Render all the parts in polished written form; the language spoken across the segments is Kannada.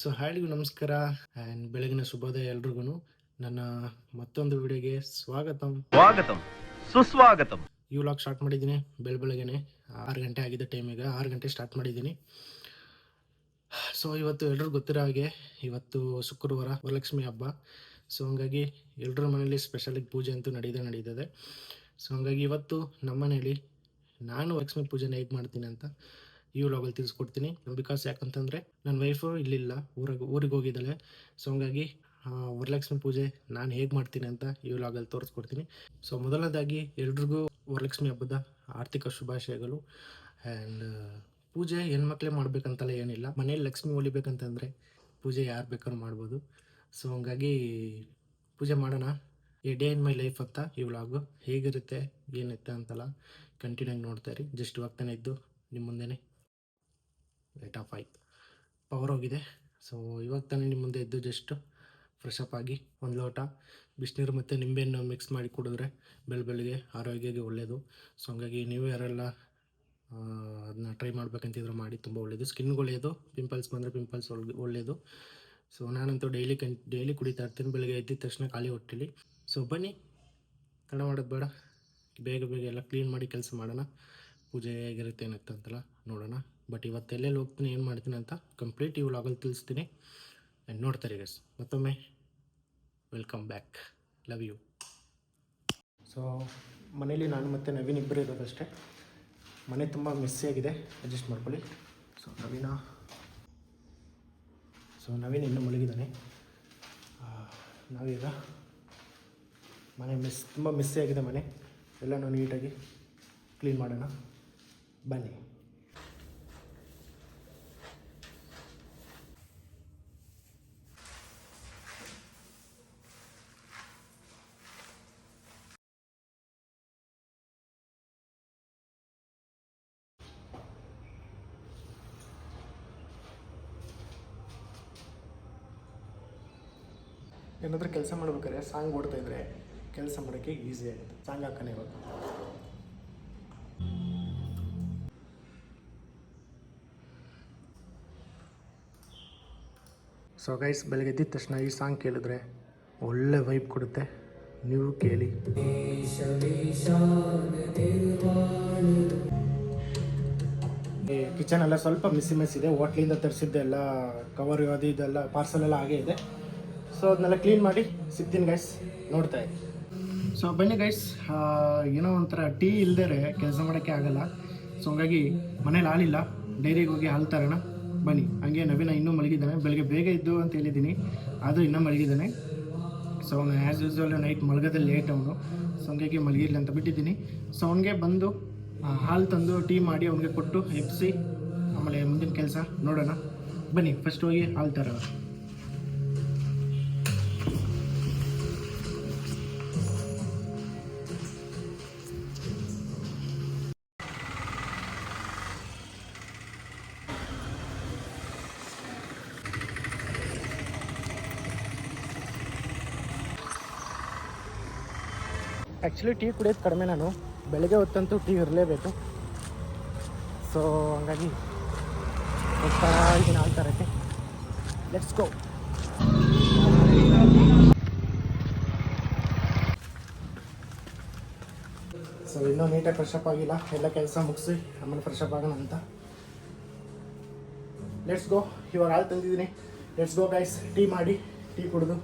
ಸೊ ಹಾಯ್ರಿಗೂ ನಮಸ್ಕಾರ ಆ್ಯಂಡ್ ಬೆಳಗಿನ ಶುಭೋದಯ ಎಲ್ರಿಗೂ ನನ್ನ ಮತ್ತೊಂದು ವಿಡಿಯೋಗೆ ಸ್ವಾಗತಂ ಸುಸ್ವಾಗತಂ. ಈ ವ್ಲಾಗ್ ಸ್ಟಾರ್ಟ್ ಮಾಡಿದ್ದೀನಿ ಬೆಳಗ್ಗೆನೆ 6 ಗಂಟೆ ಆಗಿದೆ ಟೈಮ್. ಈಗ 6 ಗಂಟೆ ಸ್ಟಾರ್ಟ್ ಮಾಡಿದ್ದೀನಿ. ಸೊ ಇವತ್ತು ಎಲ್ರಿಗೂ ಗೊತ್ತಿರೋ ಹಾಗೆ ಇವತ್ತು ಶುಕ್ರವಾರ ವರಲಕ್ಷ್ಮಿ ಹಬ್ಬ. ಸೊ ಹಂಗಾಗಿ ಎಲ್ಲರ ಮನೇಲಿ ಸ್ಪೆಷಲಾಗಿ ಪೂಜೆ ಅಂತೂ ನಡೀತದೆ. ಸೊ ಹಂಗಾಗಿ ಇವತ್ತು ನಮ್ಮ ಮನೇಲಿ ನಾನು ಲಕ್ಷ್ಮಿ ಪೂಜೆನ ಹೇಗೆ ಮಾಡ್ತೀನಿ ಅಂತ ಈ ವ್ಲಾಗಲ್ಲಿ ತಿಳಿಸ್ಕೊಡ್ತೀನಿ. ಬಿಕಾಸ್ ಯಾಕಂತಂದರೆ ನನ್ನ ವೈಫು ಇಲ್ಲಿಲ್ಲ, ಊರಿಗೆ ಹೋಗಿದ್ದಾಳೆ. ಸೊ ಹಂಗಾಗಿ ವರಲಕ್ಷ್ಮಿ ಪೂಜೆ ನಾನು ಹೇಗೆ ಮಾಡ್ತೀನಿ ಅಂತ ಈ ವ್ಲಾಗಲ್ಲಿ ತೋರಿಸ್ಕೊಡ್ತೀನಿ. ಸೊ ಮೊದಲನೇದಾಗಿ ಎಲ್ರಿಗೂ ವರಲಕ್ಷ್ಮಿ ಹಬ್ಬದ ಆರ್ಥಿಕ ಶುಭಾಶಯಗಳು. ಆ್ಯಂಡ್ ಪೂಜೆ ಹೆಣ್ಮಕ್ಳೇ ಮಾಡ್ಬೇಕಂತಲ್ಲ ಏನಿಲ್ಲ, ಮನೇಲಿ ಲಕ್ಷ್ಮಿ ಹೊಲಿಬೇಕಂತಂದರೆ ಪೂಜೆ ಯಾರು ಬೇಕಾದ್ರೂ ಮಾಡ್ಬೋದು. ಸೊ ಹಂಗಾಗಿ ಪೂಜೆ ಮಾಡೋಣ. A day in my life ಅಂತ ಈ ವ್ಲಾಗು ಹೇಗಿರುತ್ತೆ ಏನಿರುತ್ತೆ ಅಂತಲ್ಲ ಕಂಟಿನ್ಯೂ ಆಗಿ ನೋಡ್ತಾ ಇರಿ. ಜಸ್ಟ್ ಇವಾಗ ತಾನೇ ಇದ್ದು ನಿಮ್ಮ ಮುಂದೆನೇ ಲೇಟ್ ಆಫ್ ಆಯ್ತು, ಪವರ್ ಹೋಗಿದೆ. ಸೊ ಇವಾಗ ತಾನೇ ನಿಮ್ಮ ಮುಂದೆ ಇದ್ದು ಜಸ್ಟ್ ಫ್ರೆಶ್ ಅಪ್ ಆಗಿ ಒಂದು ಲೋಟ ಬಿಸಿನೀರು ಮತ್ತು ನಿಂಬೆಹಣ್ಣು ಮಿಕ್ಸ್ ಮಾಡಿ ಕುಡಿದ್ರೆ ಬೆಳಗ್ಗೆ ಆರೋಗ್ಯಕ್ಕೆ ಒಳ್ಳೆಯದು. ಸೊ ಹಂಗಾಗಿ ನೀವು ಯಾರೆಲ್ಲ ಅದನ್ನ ಟ್ರೈ ಮಾಡ್ಬೇಕಂತಿದ್ರು ಮಾಡಿ, ತುಂಬ ಒಳ್ಳೆಯದು, ಸ್ಕಿನ್ಗೆ ಒಳ್ಳೆಯದು, ಪಿಂಪಲ್ಸ್ ಬಂದರೆ ಪಿಂಪಲ್ಸ್ ಒಳ್ಳೆಯದು. ಸೊ ನಾನಂತೂ ಡೈಲಿ ಕುಡಿತಾ ಇರ್ತೀನಿ ಬೆಳಗ್ಗೆ ಎದ್ದಿದ ತಕ್ಷಣ ಖಾಲಿ ಹೊಟ್ಟೆಲಿ. ಸೊ ಬನ್ನಿ, ತಡ ಮಾಡೋದು ಬೇಡ, ಬೇಗ ಎಲ್ಲ ಕ್ಲೀನ್ ಮಾಡಿ ಕೆಲಸ ಮಾಡೋಣ. ಪೂಜೆ ಹೇಗಿರುತ್ತೆ ಏನಿರುತ್ತೆ ಅಂತೆಲ್ಲ ನೋಡೋಣ. ಬಟ್ ಇವತ್ತು ಎಲ್ಲೆಲ್ಲಿ ಹೋಗ್ತೀನಿ ಏನು ಮಾಡ್ತೀನಿ ಅಂತ ಕಂಪ್ಲೀಟ್ ಈ ವ್ಲಾಗಲ್ಲಿ ತಿಳಿಸ್ತೀನಿ. ಆ್ಯಂಡ್ ನೋಡ್ತಾರೆ ಗೈಸ್. ಮತ್ತೊಮ್ಮೆ welcome back, love you. So ಮನೇಲಿ ನಾನು ಮತ್ತು ನವೀನ್ ಇಬ್ಬರು ಇರೋದಷ್ಟೇ. ಮನೆ ತುಂಬ ಮೆಸ್ಸಿಯಾಗಿದೆ, ಅಡ್ಜಸ್ಟ್ ಮಾಡ್ಕೊಳ್ಳಿ. ನವೀನ್ ಇನ್ನೂ ಮಲಗಿದ್ದಾನೆ. ನಾವೀಗ ಮನೆ ತುಂಬ ಮೆಸ್ಸಿಯಾಗಿದೆ ಮನೆ, ಎಲ್ಲನೂ ನೀಟಾಗಿ ಕ್ಲೀನ್ ಮಾಡೋಣ ಬನ್ನಿ. ಏನಾದರೂ ಕೆಲಸ ಮಾಡ್ಬೇಕಾದ್ರೆ ಸಾಂಗ್ ಓಡ್ತಾಯಿದ್ರೆ ಕೆಲಸ ಮಾಡೋಕ್ಕೆ ಈಸಿ ಆಗುತ್ತೆ. ಸಾಂಗ್ ಹಾಕೋಣ ಇವಾಗ. ಸೊ ಗೈಸ್, ಬೆಳಗ್ಗೆ ಎದ್ದಿದ ತಕ್ಷಣ ಈ ಸಾಂಗ್ ಕೇಳಿದ್ರೆ ಒಳ್ಳೆ ವೈಬ್ ಕೊಡುತ್ತೆ, ನೀವು ಕೇಳಿ. ಈ ಕಿಚನ್ ಎಲ್ಲ ಸ್ವಲ್ಪ ಮೆಸ್ ಇದೆ, ಹೋಟ್ಲಿಂದ ತರಿಸಿದ್ದೆ ಎಲ್ಲ ಕವರ್ ಅದು ಇದೆಲ್ಲ ಪಾರ್ಸಲ್ ಎಲ್ಲ ಹಾಗೇ ಇದೆ. ಸೊ ಅದನ್ನೆಲ್ಲ ಕ್ಲೀನ್ ಮಾಡಿ ಸಿಗ್ತೀನಿ ಗೈಸ್, ನೋಡ್ತಾ ಇದ್ದೀನಿ. ಸೊ ಬನ್ನಿ ಗೈಸ್, ಏನೋ ಒಂಥರ ಟೀ ಇಲ್ಲದೇ ಕೆಲಸ ಮಾಡೋಕ್ಕೆ ಆಗಲ್ಲ. ಸೊ ಹಂಗಾಗಿ ಮನೇಲಿ ಹಾಲಿಲ್ಲ, ಡೈರಿಗೆ ಹೋಗಿ ಹಾಲು ತರೋಣ ಬನ್ನಿ. ಹಂಗೆ ನವೀನ ಇನ್ನೂ ಮಲಗಿದ್ದಾನೆ, ಬೆಳಗ್ಗೆ ಬೇಗ ಇದ್ದು ಅಂತ ಹೇಳಿದ್ದೀನಿ, ಆದರೂ ಇನ್ನೂ ಮಲಗಿದ್ದಾನೆ. ಸೊ ಅವನು ಆ್ಯಸ್ ಯೂಸ್ವಲ್ ನೈಟ್ ಮಲಗೋದಲ್ಲಿ ಲೇಟ್ ಅವನು. ಸೊ ಹಂಗಾಗಿ ಮಲಗಿರಲಿ ಅಂತ ಬಿಟ್ಟಿದ್ದೀನಿ. ಸೊ ಅವನಿಗೆ ಬಂದು ಹಾಲು ತಂದು ಟೀ ಮಾಡಿ ಅವನಿಗೆ ಕೊಟ್ಟು ಎಬ್ಬಿಸಿ ಆಮೇಲೆ ಮುಂದಿನ ಕೆಲಸ ನೋಡೋಣ ಬನ್ನಿ. ಫಸ್ಟ್ ಹೋಗಿ ಹಾಲು ತರೋಣ. ಆ್ಯಕ್ಚುಲಿ ಟೀ ಕುಡಿಯೋದು ಕಡಿಮೆ ನಾನು, ಬೆಳಗ್ಗೆ ಹೊತ್ತಂತೂ ಟೀ ಇರಲೇಬೇಕು. ಸೊ ಹಂಗಾಗಿ ಹೋಗ್ತಾ ಇದ್ದೀನಿ ಹಾಲು ತರೋಕ್ಕೆ. Let's go. ಸೊ ಇನ್ನೂ ನೀಟಾಗಿ ಫ್ರೆಶ್ ಅಪ್ ಆಗಿಲ್ಲ, ಎಲ್ಲ ಕೆಲಸ ಮುಗಿಸಿ ಆಮೇಲೆ ಫ್ರೆಶ್ ಅಪ್ ಆಗೋಣ ಅಂತ. Let's go. ಇವಾಗ ಹಾಲು ತಂದಿದ್ದೀನಿ, ಲೆಟ್ಸ್ ಗೋ ಗೈಸ್. ಟೀ ಮಾಡಿ ಟೀ ಕುಡಿದು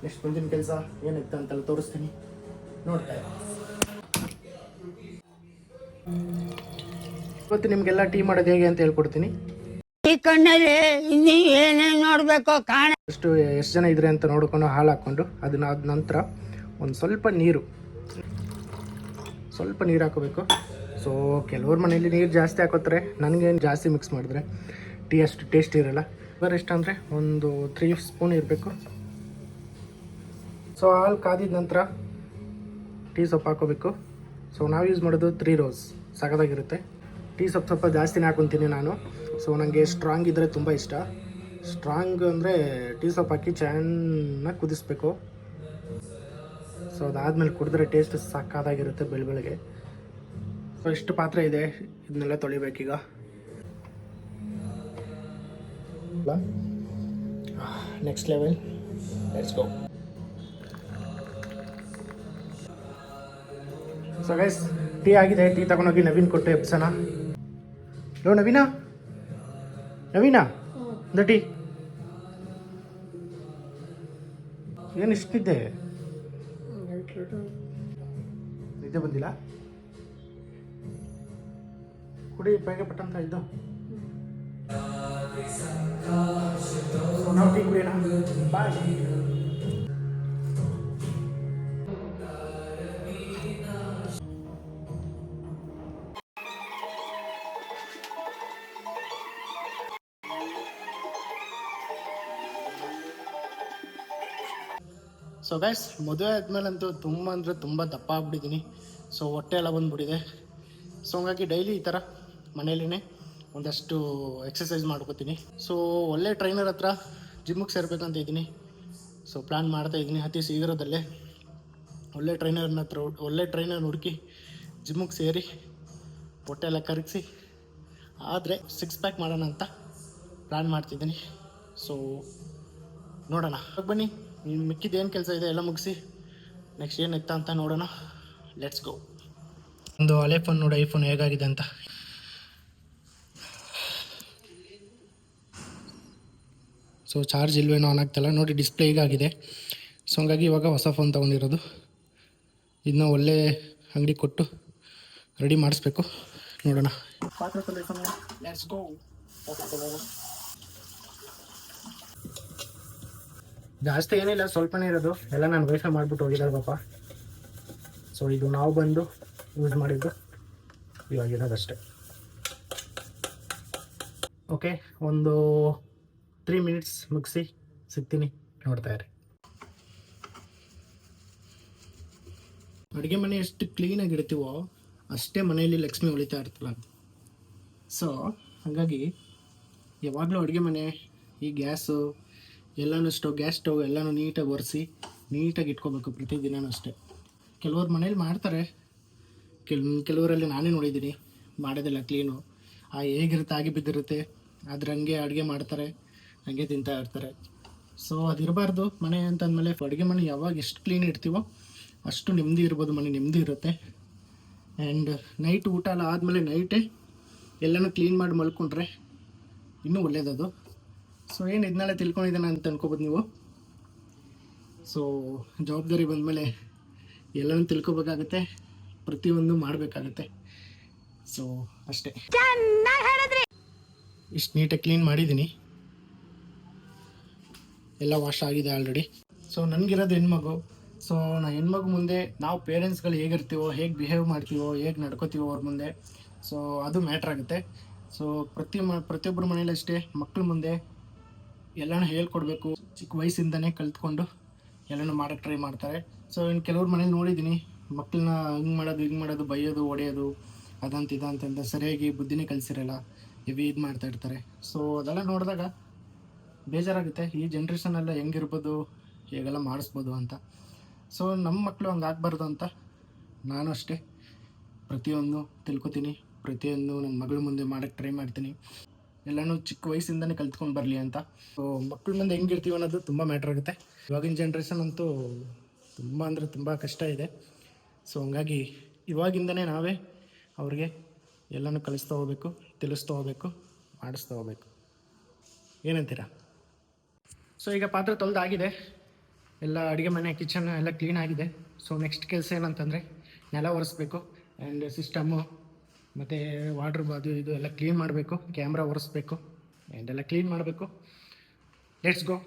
ನೆಕ್ಸ್ಟ್ ಮುಂದಿನ ಕೆಲಸ ಏನಿತ್ತು ಅಂತೆಲ್ಲ ತೋರಿಸ್ತೀನಿ, ನೋಡ್ತಾ ಇದ್ದೀನಿ. ಇವತ್ತು ನಿಮಗೆಲ್ಲ ಟೀ ಮಾಡೋದು ಹೇಗೆ ಅಂತ ಹೇಳ್ಕೊಡ್ತೀನಿ. ಎಷ್ಟು ಜನ ಇದ್ರೆ ಅಂತ ನೋಡ್ಕೊಂಡು ಹಾಲು ಹಾಕ್ಕೊಂಡು ಅದನ್ನ ಆದ ನಂತರ ಒಂದು ಸ್ವಲ್ಪ ನೀರು ಹಾಕೋಬೇಕು. ಸೊ ಕೆಲವ್ರ ಮನೇಲಿ ನೀರು ಜಾಸ್ತಿ ಹಾಕೋತಾರೆ, ನನಗೇನು ಜಾಸ್ತಿ ಮಿಕ್ಸ್ ಮಾಡಿದ್ರೆ ಟೀ ಅಷ್ಟು ಟೇಸ್ಟ್ ಇರೋಲ್ಲ. ಇವರು ಎಷ್ಟು ಅಂದರೆ ಒಂದು 3 ಸ್ಪೂನ್ ಇರಬೇಕು. ಸೊ ಹಾಲು ಕಾದಿದ ನಂತರ ಟೀ ಸೊಪ್ಪು ಹಾಕೋಬೇಕು. ಸೊ ನಾವು ಯೂಸ್ ಮಾಡೋದು 3 ರೋಸ್, ಸಖತ್ತಾಗಿರುತ್ತೆ. ಟೀ ಸೊಪ್ಪು ಸ್ವಲ್ಪ ಜಾಸ್ತಿನೇ ಹಾಕೊತೀನಿ ನಾನು. ಸೊ ನನಗೆ ಸ್ಟ್ರಾಂಗ್ ಇದ್ದರೆ ತುಂಬ ಇಷ್ಟ. ಸ್ಟ್ರಾಂಗ್ ಅಂದರೆ ಟೀ ಸೊಪ್ಪು ಹಾಕಿ ಚೆನ್ನಾಗಿ ಕುದಿಸ್ಬೇಕು. ಸೊ ಅದಾದಮೇಲೆ ಕುಡಿದ್ರೆ ಟೇಸ್ಟ್ ಸಖತ್ತಾಗಿರುತ್ತೆ ಬೆಳಗ್ಗೆ. ಸೊ ಇಷ್ಟು ಪಾತ್ರೆ ಇದೆ, ಇದನ್ನೆಲ್ಲ ತೊಳಿಬೇಕೀಗ. Next level. Let's go. So guys, tea ಆಗಿದೆ. ಟೀ ತಗೊಂಡೋಗಿ ನವೀನ್ ಕೊಟ್ಟು ಎಬ್ಸೋಣ. ಲೋ ನವೀನ, ನವೀನ ಒಂದು ಟೀ. ಏನು ಇಷ್ಟಿದ್ದೆ? ನಿದ್ದೆ ಬಂದಿಲ್ಲ? ಕುಡಿ ಬೇಗ ಪಟ್ಟಂತ ಇದ್ದು. ನಾವು ಟೀ ಕುಡಿಯೋಣ. ಬಾಯ್. ಸೊ ಗೈಸ್, ಮದುವೆ ಆದಮೇಲಂತೂ ತುಂಬ ಅಂದರೆ ತುಂಬ ದಪ್ಪ ಆಗ್ಬಿಟ್ಟಿದ್ದೀನಿ. ಸೊ ಹೊಟ್ಟೆ ಎಲ್ಲ ಬಂದುಬಿಟ್ಟಿದೆ. ಸೊ ಹಂಗಾಗಿ ಡೈಲಿ ಈ ಥರ ಮನೇಲಿನೇ ಒಂದಷ್ಟು ಎಕ್ಸಸೈಸ್ ಮಾಡ್ಕೋತೀನಿ. ಸೊ ಒಳ್ಳೆ ಟ್ರೈನರ್ ಹತ್ರ ಜಿಮ್ಮಿಗೆ ಸೇರ್ಬೇಕಂತ ಇದ್ದೀನಿ. ಸೊ ಪ್ಲ್ಯಾನ್ ಮಾಡ್ತಾಯಿದ್ದೀನಿ ಅತಿ ಶೀಘ್ರದಲ್ಲೇ. ಒಳ್ಳೆ ಟ್ರೈನರ್ನ ಹುಡುಕಿ ಜಿಮ್ಮಿಗೆ ಸೇರಿ ಹೊಟ್ಟೆ ಎಲ್ಲ ಕರಗಿಸಿ ಆದರೆ 6 ಪ್ಯಾಕ್ ಮಾಡೋಣ ಅಂತ ಪ್ಲ್ಯಾನ್ ಮಾಡ್ತಿದ್ದೀನಿ. ಸೊ ನೋಡೋಣ, ಬನ್ನಿ. ಮಿಕ್ಕಿದ್ದು ಏನು ಕೆಲಸ ಇದೆ ಎಲ್ಲ ಮುಗಿಸಿ ನೆಕ್ಸ್ಟ್ ಏನಿತ್ತ ಅಂತ ನೋಡೋಣ. Let's go. ಒಂದು ಹಳೆ ಫೋನ್ ನೋಡಿ, ಐಫೋನ್ ಹೇಗಾಗಿದೆ ಅಂತ. ಸೊ ಚಾರ್ಜ್ ಇಲ್ವೇನೋ ಆನ್ ಆಗ್ತಾಯಿಲ್ಲ ನೋಡಿ, ಡಿಸ್ಪ್ಲೇ ಹೀಗಾಗಿದೆ. ಸೊ ಹಂಗಾಗಿ ಇವಾಗ ಹೊಸ ಫೋನ್ ತೊಗೊಂಡಿರೋದು. ಇದನ್ನ ಒಳ್ಳೆ ಅಂಗಡಿ ಕೊಟ್ಟು ರೆಡಿ ಮಾಡಿಸ್ಬೇಕು. ನೋಡೋಣ. Let's go. ಜಾಸ್ತಿ ಏನಿಲ್ಲ, ಸ್ವಲ್ಪನೇ ಇರೋದು. ಎಲ್ಲ ನಾನು ವೈಫೈ ಮಾಡಿಬಿಟ್ಟು ಹೋಗಿದ್ದಾರೆ ಪಾಪ. ಸೊ ಇದು ನಾವು ಬಂದು ಯೂಸ್ ಮಾಡಿದ್ದು ಇವಾಗಿರೋದಷ್ಟೇ. ಓಕೆ, ಒಂದು 3 ಮಿನಿಟ್ಸ್ ಮುಗಿಸಿ ಸಿಗ್ತೀನಿ, ನೋಡ್ತಾ ಇರಿ. ಅಡುಗೆ ಮನೆ ಎಷ್ಟು ಕ್ಲೀನಾಗಿ ಇಡ್ತೀವೋ ಅಷ್ಟೇ ಮನೆಯಲ್ಲಿ ಲಕ್ಷ್ಮಿ ಉಳಿತಾ ಇರ್ತಲ್ಲ. ಸೊ ಹಾಗಾಗಿ ಯಾವಾಗಲೂ ಅಡುಗೆ ಮನೆ, ಈ ಗ್ಯಾಸು ಎಲ್ಲನೂ ಗ್ಯಾಸ್ ಸ್ಟವ್ ಎಲ್ಲನೂ ನೀಟಾಗಿ ಒರೆಸಿ ನೀಟಾಗಿ ಇಟ್ಕೋಬೇಕು ಪ್ರತಿದಿನವೂ ಅಷ್ಟೇ. ಕೆಲವ್ರು ಮನೇಲಿ ಮಾಡ್ತಾರೆ, ಕೆಲವರಲ್ಲಿ ನಾನೇ ನೋಡಿದ್ದೀನಿ ಮಾಡೋದೆಲ್ಲ ಕ್ಲೀನು. ಹೇಗಿರುತ್ತೆ ಹಾಗೆ ಬಿದ್ದಿರುತ್ತೆ, ಆದರೆ ಹಂಗೆ ಅಡುಗೆ ಮಾಡ್ತಾರೆ, ಹಂಗೆ ತಿಂತಾ ಇರ್ತಾರೆ. ಸೊ ಅದಿರಬಾರ್ದು ಮನೆ ಅಂತಂದಮೇಲೆ. ಅಡುಗೆ ಮನೆ ಯಾವಾಗ ಎಷ್ಟು ಕ್ಲೀನ್ ಇಡ್ತೀವೋ ಅಷ್ಟು ನೆಮ್ಮದಿ ಇರ್ಬೋದು, ಮನೆ ನೆಮ್ಮದಿ ಇರುತ್ತೆ. ಆ್ಯಂಡ್ ನೈಟ್ ಊಟ ಎಲ್ಲ ಆದಮೇಲೆ ನೈಟೇ ಎಲ್ಲನೂ ಕ್ಲೀನ್ ಮಾಡಿ ಮಲ್ಕೊಂಡ್ರೆ ಇನ್ನೂ ಒಳ್ಳೆಯದದು. ಸೊ ಏನು ಇದನ್ನೆಲ್ಲ ತಿಳ್ಕೊಂಡಿದ್ದಾನೆ ಅಂತ ಅನ್ಕೋಬೋದು ನೀವು. ಸೊ ಜವಾಬ್ದಾರಿ ಬಂದಮೇಲೆ ಎಲ್ಲನೂ ತಿಳ್ಕೊಬೇಕಾಗುತ್ತೆ, ಪ್ರತಿಯೊಂದು ಮಾಡಬೇಕಾಗುತ್ತೆ. ಸೊ ಅಷ್ಟೇ. ಇಷ್ಟು ನೀಟಾಗಿ ಕ್ಲೀನ್ ಮಾಡಿದ್ದೀನಿ, ಎಲ್ಲ ವಾಶ್ ಆಗಿದೆ ಆಲ್ರೆಡಿ. ಸೊ ನನಗಿರೋದು ಹೆಣ್ಮಗು. ಸೊ ಹೆಣ್ಮಗು ಮುಂದೆ ನಾವು ಪೇರೆಂಟ್ಸ್ಗಳು ಹೇಗಿರ್ತೀವೋ, ಹೇಗೆ ಬಿಹೇವ್ ಮಾಡ್ತೀವೋ, ಹೇಗೆ ನಡ್ಕೋತೀವೋ ಅವ್ರ ಮುಂದೆ, ಸೊ ಅದು ಮ್ಯಾಟ್ರ್ ಆಗುತ್ತೆ. ಸೊ ಪ್ರತಿಯೊಬ್ಬರ ಮನೇಲಿ ಅಷ್ಟೇ ಮಕ್ಕಳ ಮುಂದೆ ಎಲ್ಲನೂ ಹೇಳ್ಕೊಡ್ಬೇಕು. ಚಿಕ್ಕ ವಯಸ್ಸಿಂದನೇ ಕಲ್ತ್ಕೊಂಡು ಎಲ್ಲನೂ ಮಾಡೋಕ್ಕೆ ಟ್ರೈ ಮಾಡ್ತಾರೆ. ಸೊ ಇನ್ನು ಕೆಲವ್ರ ಮನೇಲಿ ನೋಡಿದ್ದೀನಿ, ಮಕ್ಕಳನ್ನ ಹಿಂಗೆ ಮಾಡೋದು ಬೈಯೋದು, ಹೊಡೆಯೋದು, ಅದಂತ ಇದಂತ ಸರಿಯಾಗಿ ಬುದ್ಧಿನೇ ಕಲಿಸಿರಲ್ಲ, ಹೆವಿ ಇದು ಮಾಡ್ತಾಯಿರ್ತಾರೆ. ಸೊ ಅದೆಲ್ಲ ನೋಡಿದಾಗ ಬೇಜಾರಾಗುತ್ತೆ. ಈ ಜನ್ರೇಷನೆಲ್ಲ ಹೆಂಗಿರ್ಬೋದು, ಹೇಗೆಲ್ಲ ಮಾಡಿಸ್ಬೋದು ಅಂತ. ಸೊ ನಮ್ಮ ಮಕ್ಕಳು ಹಂಗೆ ಆಗಬಾರ್ದು ಅಂತ ನಾನು ಅಷ್ಟೇ ಪ್ರತಿಯೊಂದು ತಿಳ್ಕೊತೀನಿ, ಪ್ರತಿಯೊಂದು ನನ್ನ ಮಗಳ ಮುಂದೆ ಮಾಡೋಕ್ಕೆ ಟ್ರೈ ಮಾಡ್ತೀನಿ. ಎಲ್ಲನೂ ಚಿಕ್ಕ ವಯಸ್ಸಿಂದನೇ ಕಲ್ತ್ಕೊಂಡು ಬರಲಿ ಅಂತ. ಸೊ ಮಕ್ಕಳ ಮುಂದೆ ಹೆಂಗಿರ್ತೀವಿ ಅನ್ನೋದು ತುಂಬ ಮ್ಯಾಟ್ರ್ ಆಗುತ್ತೆ. ಇವಾಗಿನ ಜನ್ರೇಷನ್ ಅಂತೂ ತುಂಬ ಅಂದರೆ ತುಂಬ ಕಷ್ಟ ಇದೆ. ಸೊ ಹಂಗಾಗಿ ಇವಾಗಿಂದನೇ ನಾವೇ ಅವ್ರಿಗೆ ಎಲ್ಲನೂ ಕಲಿಸ್ತಾ ಹೋಗ್ಬೇಕು, ತಿಳಿಸ್ತಾ ಹೋಗ್ಬೇಕು, ಮಾಡಿಸ್ತಾ ಹೋಗ್ಬೇಕು. ಏನಂತೀರಾ? ಸೊ ಈಗ ಪಾತ್ರೆ ತೊಳೆದಾಗಿದೆ, ಎಲ್ಲ ಅಡುಗೆ ಮನೆ ಕಿಚನ್ ಎಲ್ಲ ಕ್ಲೀನ್ ಆಗಿದೆ. ಸೊ ನೆಕ್ಸ್ಟ್ ಕೆಲಸ ಏನಂತಂದರೆ ನೆಲ ಒರೆಸ್ಬೇಕು. ಆ್ಯಂಡ್ ಸಿಸ್ಟಮ್ಮು ಮತ್ತು ವಾಡ್ರ್ ಅದು ಇದು ಎಲ್ಲ ಕ್ಲೀನ್ ಮಾಡಬೇಕು, ಕ್ಯಾಮ್ರಾ ಒರೆಸ್ಬೇಕು, ಆ್ಯಂಡ್ ಎಲ್ಲ ಕ್ಲೀನ್ ಮಾಡಬೇಕು. Let's go.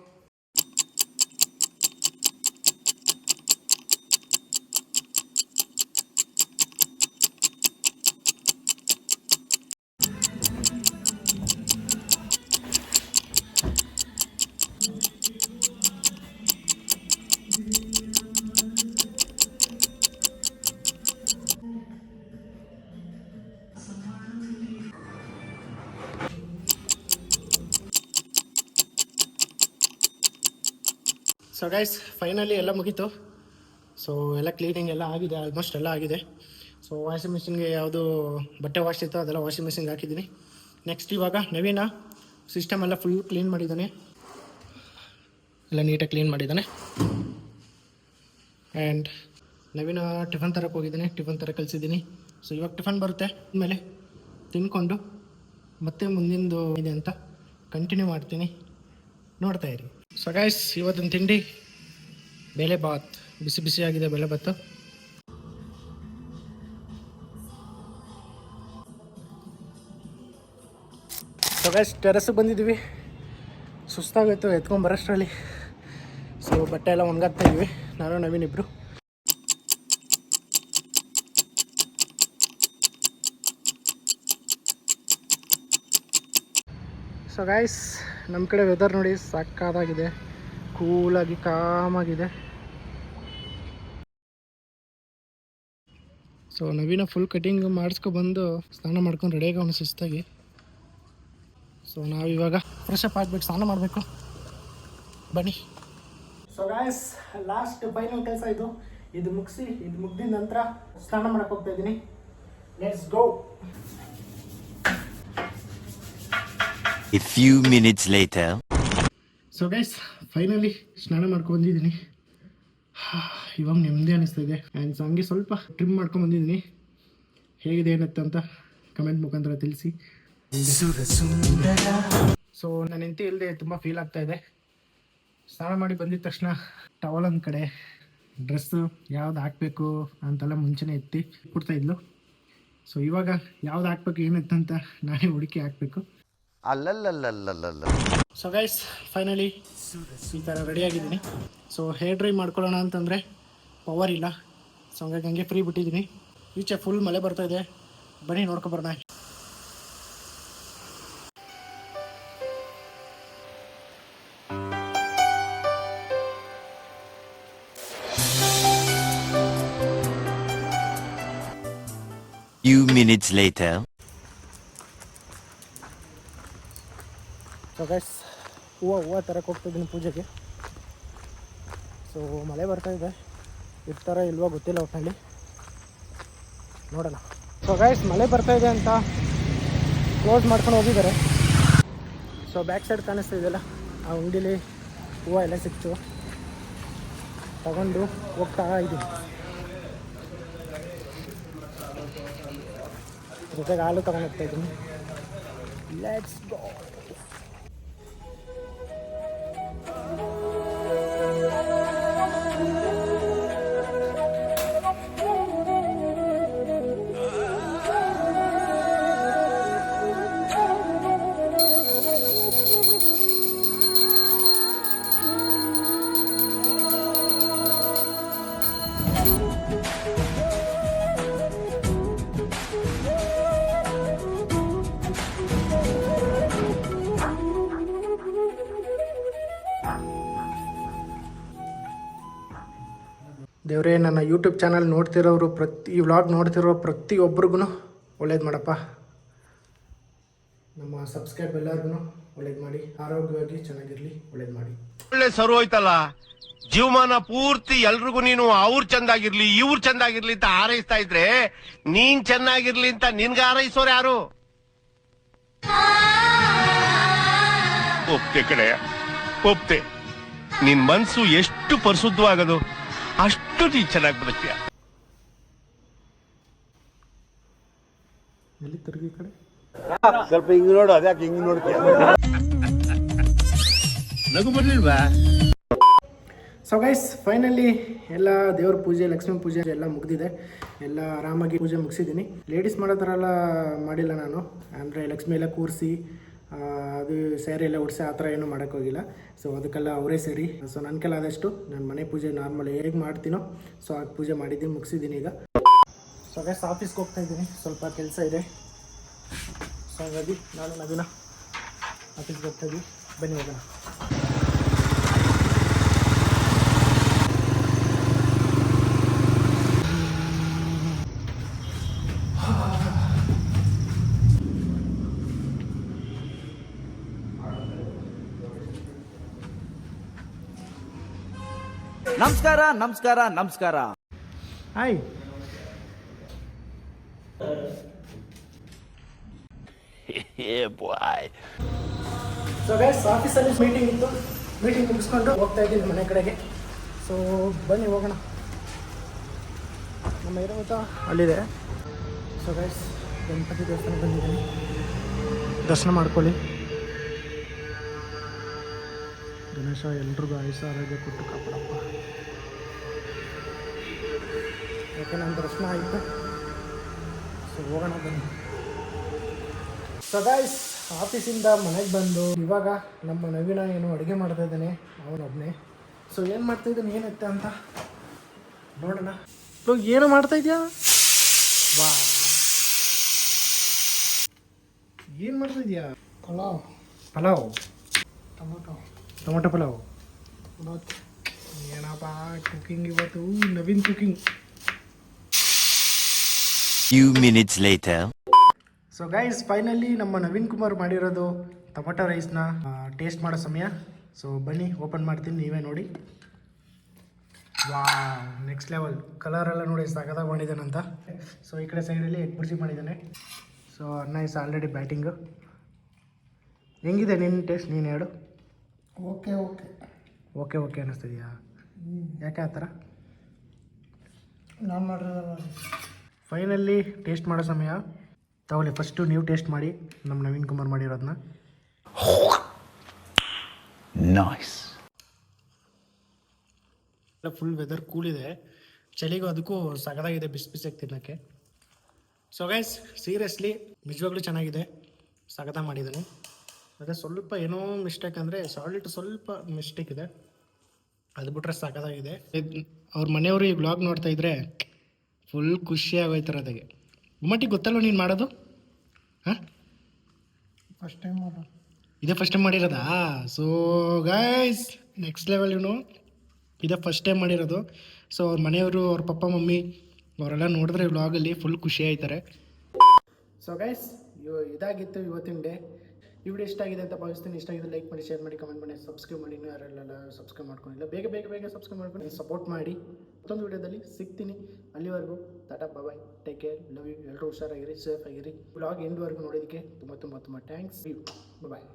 So guys, finally ಎಲ್ಲ ಮುಗೀತು. ಸೊ ಎಲ್ಲ ಕ್ಲೀನಿಂಗ್ ಎಲ್ಲ ಆಗಿದೆ, ಆಲ್ಮೋಸ್ಟ್ ಎಲ್ಲ ಆಗಿದೆ. ಸೊ ವಾಷಿಂಗ್ ಮಿಷಿನ್ಗೆ ಯಾವುದು ಬಟ್ಟೆ ವಾಶ್ ಇತ್ತು ಅದೆಲ್ಲ ವಾಷಿಂಗ್ ಮಿಷಿನ್ಗೆ ಹಾಕಿದ್ದೀನಿ. ನೆಕ್ಸ್ಟ್ ಇವಾಗ ನವೀನ ಸಿಸ್ಟಮ್ ಎಲ್ಲ ಫುಲ್ ಕ್ಲೀನ್ ಮಾಡಿದ್ದಾನೆ. ಎಲ್ಲ ನೀಟಾಗಿ ಕ್ಲೀನ್ ಮಾಡಿದ್ದಾನೆ. ಆ್ಯಂಡ್ ನವೀನ ಟಿಫನ್ ತರಕ್ಕೆ ಹೋಗಿದ್ದಾನೆ, ಟಿಫನ್ ತರ ಕಳಿಸಿದ್ದೀನಿ. ಸೊ ಇವಾಗ ಟಿಫನ್ ಬರುತ್ತೆ, ಆಮೇಲೆ ತಿನ್ಕೊಂಡು ಮತ್ತೆ ಮುಂದಿಂದು ಇದೆ ಅಂತ ಕಂಟಿನ್ಯೂ ಮಾಡ್ತೀನಿ, ನೋಡ್ತಾ ಇರಿ. ಸೊ ಗೈಸ್, ಇವತ್ತಿನ ತಿಂಡಿ ಬೇಳೆ ಬಾತ್, ಬಿಸಿ ಬಿಸಿಯಾಗಿದೆ ಬೇಳೆ ಬಾತು. ಸೊ ಗೈಸ್, ಟೆರಸ್ಗೆ ಬಂದಿದ್ದೀವಿ. ಸುಸ್ತಾಗೋಯ್ತು ಎತ್ಕೊಂಬರೋಷ್ಟರಲ್ಲಿ. ಸೊ ಬಟ್ಟೆ ಎಲ್ಲ ಒಣಗಾಕ್ತಾ ಇದ್ವಿ, ನಾನು ನವೀನ್ ಇಬ್ಬರು. ಸೊ ಗೈಸ್, ನಮ್ಮ ಕಡೆ ವೆದರ್ ನೋಡಿ ಸಕ್ಕತ್ತಾಗಿದೆ, ಕೂಲಾಗಿ ಕಾಮಾಗಿದೆ. ಸೊ ನವೀನ ಫುಲ್ ಕಟಿಂಗ್ ಮಾಡಿಸ್ಕೊಬಂದು ಸ್ನಾನ ಮಾಡ್ಕೊಂಡು ರೆಡಿಯಾಗಿ ಅವನು ಸುಸ್ತಾಗಿ. ಸೊ ನಾವಿವಾಗ ಫ್ರೆಶ್ ಅಪ್ ಆಗಬೇಕು, ಸ್ನಾನ ಮಾಡಬೇಕು, ಬನ್ನಿ. ಸೊ ಗಾಯ್ಸ್, ಲಾಸ್ಟ್ ಫೈನಲ್ ಕೆಲಸ ಇದು ಮುಗಿದಿದ ನಂತರ ಸ್ನಾನ ಮಾಡಕ್ಕೆ ಹೋಗ್ತಾ ಇದ್ದೀನಿ. Let's go. A few minutes later. So guys, finally ಸ್ನಾನ ಮಾಡ್ಕೊಂಡ್ಬಂದಿದ್ದೀನಿ. ಇವಾಗ ನೆಮ್ಮದಿ ಅನ್ನಿಸ್ತಾ ಇದೆ. ಆ್ಯಂಡ್ ಸೊ ಹಂಗೆ ಸ್ವಲ್ಪ ಟ್ರಿಮ್ ಮಾಡ್ಕೊಂಡ್ಬಂದಿದ್ದೀನಿ. ಹೇಗಿದೆ ಏನತ್ತೆ ಅಂತ ಕಮೆಂಟ್ ಮುಖಾಂತರ ತಿಳಿಸಿ. ಸೊ ನನ್ನ ಹೆಂಡತಿ ಇಲ್ಲದೆ ತುಂಬ ಫೀಲ್ ಆಗ್ತಾ ಇದೆ. ಸ್ನಾನ ಮಾಡಿ ಬಂದಿದ ತಕ್ಷಣ ಟವಲ್ ಒಂದು ಕಡೆ, ಡ್ರೆಸ್ಸು ಯಾವ್ದು ಹಾಕಬೇಕು ಅಂತೆಲ್ಲ ಮುಂಚೆನೇ ಎತ್ತಿ ಕೊಡ್ತಾಯಿದ್ಲು. ಸೊ ಇವಾಗ ಯಾವ್ದು ಹಾಕ್ಬೇಕು ಏನಿತ್ತಂತ ನಾನೇ ಹುಡುಕಿ ಹಾಕಬೇಕು. ಸೊ ಗೈಸ್, ಫೈನಲಿ ಈ ಥರ ರೆಡಿಯಾಗಿದ್ದೀನಿ. ಸೊ ಹೇರ್ ಡ್ರೈ ಮಾಡ್ಕೊಳ್ಳೋಣ ಅಂತಂದರೆ ಪವರ್ ಇಲ್ಲ. ಸೊ ಹಂಗಾಗಿ ಹಂಗೆ ಫ್ರೀ ಬಿಟ್ಟಿದ್ದೀನಿ. ಈಚೆ ಫುಲ್ ಮಳೆ ಬರ್ತಾಯಿದೆ, ಬನ್ನಿ ನೋಡ್ಕೊಬರೋಣ. Few minutes later. So guys, ಹೂವು ತರಕ್ಕೆ ಹೋಗ್ತಾಯಿದ್ದೀನಿ ಪೂಜೆಗೆ. ಸೊ ಮಳೆ ಬರ್ತಾಯಿದೆ, ಇರ್ತಾರ ಇಲ್ವೋ ಗೊತ್ತಿಲ್ಲ, ಒಟ್ಟಿನಲ್ಲಿ ನೋಡೋಣ. ಸೊ ಗೈಸ್, ಮಳೆ ಬರ್ತಾಯಿದೆ ಅಂತ ಕ್ಲೋಸ್ ಮಾಡ್ಕೊಂಡು ಹೋಗಿದ್ದಾರೆ. ಸೊ ಬ್ಯಾಕ್ ಸೈಡ್ ಕಾಣಿಸ್ತಾ ಇದೆಯಲ್ಲ, ಆ ಅಂಗಡಿಲಿ ಹೂವು ಎಲ್ಲ ಸಿಕ್ತು, ತಗೊಂಡು ಹೋಗ್ತಾ ಇದ್ದೀನಿ. ಜೊತೆಗೆ ಹಾಲು ತಗೊಂಡು ಹೋಗ್ತಾ ಇದ್ದೀನಿ. Let's go. ದೇವರೇ, ನನ್ನ ಯೂಟ್ಯೂಬ್ ಚಾನಲ್ ನೋಡ್ತಿರೋರು, ಈ ವ್ಲಾಗ್ ನೋಡ್ತಿರೋ ಪ್ರತಿಯೊಬ್ಬರಿಗೂ ಒಳ್ಳೇದು ಮಾಡಪ್ಪ. ನಮ್ಮ ಸಬ್ಸ್ಕ್ರೈಬ್ ಎಲ್ಲರಿಗೂ ಒಳ್ಳೇದು ಮಾಡಿ, ಆರೋಗ್ಯವಾಗಿ ಚೆನ್ನಾಗಿರಲಿ, ಒಳ್ಳೇದು ಮಾಡಿ. ಒಳ್ಳೆ ಸರು ಹೋಯ್ತಲ್ಲ, ಜೀವಮಾನ ಪೂರ್ತಿ ಎಲ್ರಿಗೂ ನೀನು ಅವ್ರು ಚಂದಾಗಿರ್ಲಿ ಇವ್ರು ಚಂದಾಗಿರ್ಲಿ ಅಂತ ಹಾರೈಸ್ತಾ ಇದ್ರೆ, ನೀನ್ ಚೆನ್ನಾಗಿರ್ಲಿ ಅಂತ ನಿನ್ಗೆ ಹಾರೈಸೋರು ಯಾರು? ಒಪ್ತೆ ಕಡೆ ಒಪ್ತೆ. ನಿನ್ ಮನ್ಸು ಎಷ್ಟು ಪರಿಶುದ್ಧವಾಗದು ಅಷ್ಟು ನೀ ಚೆನ್ನಾಗಿ ಬದುಕ್ತೀಯ. ಎಲ್ಲಿ ತಿರುಗಿ ಕಡೆ ಸ್ವಲ್ಪ ಹಿಂಗ್ ನೋಡು, ಅದ್ಯಾಕೆ ಹಿಂಗ್ ನೋಡ್ತೀಯ? ನಗು ಬರ್ಲಿಲ್ವಾ? ಸೊ ಗೈಸ್, ಫೈನಲಿ ಎಲ್ಲ ದೇವ್ರ ಪೂಜೆ, ಲಕ್ಷ್ಮೀ ಪೂಜೆ ಎಲ್ಲ ಮುಗಿದಿದೆ. ಎಲ್ಲ ಆರಾಮಾಗಿ ಪೂಜೆ ಮುಗಿಸಿದ್ದೀನಿ. ಲೇಡೀಸ್ ಮಾಡೋ ಥರ ಎಲ್ಲ ಮಾಡಿಲ್ಲ ನಾನು. ಅಂದರೆ ಲಕ್ಷ್ಮಿ ಎಲ್ಲ ಕೂರಿಸಿ ಅದು ಸ್ಯಾರಿ ಎಲ್ಲ ಉಡಿಸಿ ಆ ಥರ ಏನೂ ಮಾಡೋಕ್ಕೋಗಿಲ್ಲ. ಸೊ ಅದಕ್ಕೆಲ್ಲ ಅವರೇ ಸೇರಿ. ಸೊ ನನ್ನ ಕೆಲ ಆದಷ್ಟು ನಾನು ಮನೆ ಪೂಜೆ ನಾರ್ಮಲ್ ಹೇಗೆ ಮಾಡ್ತೀನೋ ಸೊ ಆ ಪೂಜೆ ಮಾಡಿದ್ದೀನಿ, ಮುಗಿಸಿದ್ದೀನಿ ಈಗ. ಸೊ ಗೈಸ್, ಆಫೀಸ್ಗೆ ಹೋಗ್ತಾ ಇದ್ದೀನಿ, ಸ್ವಲ್ಪ ಕೆಲಸ ಇದೆ. ಸೊ ಹಾಗಾಗಿ ನಾನು ನವೀನ ಆಫೀಸ್ಗೆ ಹೋಗ್ತಾ ಇದ್ದೀವಿ, ಬನ್ನಿ ಹೋಗೋಣ. ನಮಸ್ಕಾರ ನಮಸ್ಕಾರ ನಮಸ್ಕಾರ. ಹಾಯ್. ಸೊ ಗೈಸ್, ಆಫೀಸಲ್ಲಿ ಮೀಟಿಂಗ್ ಇತ್ತು. ಮೀಟಿಂಗ್ ಮುಗಿಸ್ಕೊಂಡು ಹೋಗ್ತಾ ಇದ್ದೀನಿ ಮನೆ ಕಡೆಗೆ. ಸೊ ಬನ್ನಿ ಹೋಗೋಣ. ನಮ್ಮ ಇರೋತ ಅಲ್ಲಿದೆ. ಸೊ ಗೈಸ್, ಗಣಪತಿ ದೇವಸ್ಥಾನ ಬಂದಿದ್ದೀನಿ, ದರ್ಶನ ಮಾಡ್ಕೊಳ್ಳಿ. ಗಣೇಶ ಎಲ್ರಿಗೂ ಆಯುಷ್ಯ ಆರೋಗ್ಯ ಕೊಟ್ಟು ಕಾಪಾಡಪ್ಪ. ಯಾಕೆ ನನ್ನ ದರ್ಶನ ಆಯಿತು. ಸೊ ಹೋಗೋಣ ಬನ್ನಿ. ಸೊ ಗೈಸ್, ಆಫೀಸಿಂದ ಮನೆಗೆ ಬಂದು ಇವಾಗ ನಮ್ಮ ನವೀನ ಏನು ಅಡುಗೆ ಮಾಡ್ತಾ ಇದ್ದಾನೆ, ಅವನೊಬ್ಬನೇ. ಸೊ ಏನು ಮಾಡ್ತಾಯಿದ್ದಾನೆ, ಏನತ್ತೆ ಅಂತ ನೋಡೋಣ. ಏನು ಮಾಡ್ತಾ ಇದೆಯಾ? ವಾ, ಏನು ಮಾಡ್ತಾ ಇದೆಯಾ? ಪಲಾವ್ ಟೊಮೊಟೊ ಪಲಾವ್. ಏನಪ್ಪ ಕುಕಿಂಗ್ ಇವತ್ತು, Naveen cooking. Few minutes later. So guys, finally ನಮ್ಮ ನವೀನ್ ಕುಮಾರ್ ಮಾಡಿರೋದು ಟೊಮೊಟೊ ರೈಸ್ನ ಟೇಸ್ಟ್ ಮಾಡೋ ಸಮಯ. ಸೊ ಬನ್ನಿ ಓಪನ್ ಮಾಡ್ತೀನಿ, ನೀವೇ ನೋಡಿ. ವಾ, ನೆಕ್ಸ್ಟ್ ಲೆವೆಲ್. ಕಲರೆಲ್ಲ ನೋಡಿ ಸಖತ್ತಾಗಿ ಮಾಡಿದ್ದಾನಂತ. ಸೊ ಈ ಕಡೆ ಸೈಡಲ್ಲಿ ಎಗ್ ಬುರ್ಜಿ ಮಾಡಿದ್ದಾನೆ. ಸೊ ಅನ್ನ ಇಸ್ ಆಲ್ರೆಡಿ ಬ್ಯಾಟಿಂಗು. ಹೆಂಗಿದೆ ನಿನ್ನ ಟೇಸ್ಟ್, ನೀನು ಹೇಳು. ಓಕೆ ಅನ್ನಿಸ್ತಿದೆಯಾ? ಯಾಕೆ ಆ ಥರ? ನಾನು ಮಾಡಿರೋದು. ಫೈನಲಿ ಟೇಸ್ಟ್ ಮಾಡೋ ಸಮಯ. ತಗೊಳ್ಳಿ, ಫಸ್ಟು ನೀವು ಟೇಸ್ಟ್ ಮಾಡಿ ನಮ್ಮ ನವೀನ್ ಕುಮಾರ್ ಮಾಡಿರೋದನ್ನ. Nice. ಫುಲ್ ವೆದರ್ ಕೂಲ್ ಇದೆ, ಚಳಿಗೂ ಅದಕ್ಕೂ ಸಗದಾಗಿದೆ ಬಿಸಿ ಬಿಸಿಯಾಗಿ ತಿನ್ನೋಕ್ಕೆ. ಸೊ ಗೈಸ್, ಸೀರಿಯಸ್ಲಿ ನಿಜವಾಗ್ಲೂ ಚೆನ್ನಾಗಿದೆ, ಸಗದಾಗಿ ಮಾಡಿದ್ದಾನೆ. ಮತ್ತು ಸ್ವಲ್ಪ ಏನೋ ಮಿಸ್ಟೇಕ್ ಅಂದರೆ ಸಾಲ್ಟ್ ಸ್ವಲ್ಪ ಮಿಸ್ಟೇಕ್ ಇದೆ, ಅದು ಬಿಟ್ರೆ ಸಗದಾಗಿದೆ. ಅವ್ರ ಮನೆಯವರು ಈ ಬ್ಲಾಗ್ ನೋಡ್ತಾ ಇದ್ರೆ ಫುಲ್ ಖುಷಿ ಆಗೋಯ್ತಾರೆ. ಅದಾಗೆ ಮಟ್ಟಿಗೆ ಗೊತ್ತಲ್ವ ನೀನು ಮಾಡೋದು? ಹಾಂ, ಫಸ್ಟ್ ಟೈಮ್ ಮಾಡೋದು, ಇದೇ ಫಸ್ಟ್ ಟೈಮ್ ಮಾಡಿರೋದಾ? ಸೊ ಗೈಸ್, ನೆಕ್ಸ್ಟ್ ಲೆವೆಲ್ ಇವನು, ಇದೇ ಫಸ್ಟ್ ಟೈಮ್ ಮಾಡಿರೋದು. ಸೊ ಅವ್ರ ಮನೆಯವರು, ಅವ್ರ ಪಪ್ಪ ಮಮ್ಮಿ ಅವರೆಲ್ಲ ನೋಡಿದ್ರೆ ವ್ಲಾಗಲ್ಲಿ ಫುಲ್ ಖುಷಿ ಆಯ್ತಾರೆ. ಸೊ ಗೈಸ್, ಇದಾಗಿತ್ತು ಇವತ್ತಿನ ಡೇ. ಈ ವಿಡಿಯೋ ಇಷ್ಟ ಆಗಿದೆ ಅಂತ ಭಾವಿಸ್ತೀನಿ. ಇಷ್ಟ ಆಗಿದೆ ಲೈಕ್ ಮಾಡಿ, ಶೇರ್ ಮಾಡಿ, ಕಮೆಂಟ್ ಮಾಡಿ, ಸಬ್ಸ್ಕ್ರೈಬ್ ಮಾಡಿ. ಇನ್ನೂ ಯಾರೆಲ್ಲ ಸಬ್ಸ್ಕ್ರೈಬ್ ಮಾಡ್ಕೊಂಡಿಲ್ಲ, ಬೇಗ ಸಬ್ಸ್ಕ್ರೈಬ್ ಮಾಡ್ಕೊಂಡು ಸಪೋರ್ಟ್ ಮಾಡಿ. ಮತ್ತೊಂದು ವಿಡಿಯೋದಲ್ಲಿ ಸಿಗ್ತೀನಿ. ಅಲ್ಲಿವರೆಗೂ ಟಾಟಾ, ಬಾಯ್, ಟೇಕ್ ಕೇರ್, ಲವ್ ಯು. ಎಲ್ಲರೂ ಹುಷಾರಾಗಿರಿ, ಸೇಫ್ ಆಗಿರಿ. ವ್ಲಾಗ್ ಎಂಡ್ವರೆಗೂ ನೋಡೋದಕ್ಕೆ ತುಂಬ ಥ್ಯಾಂಕ್ಸ್. ಬಾಯ್.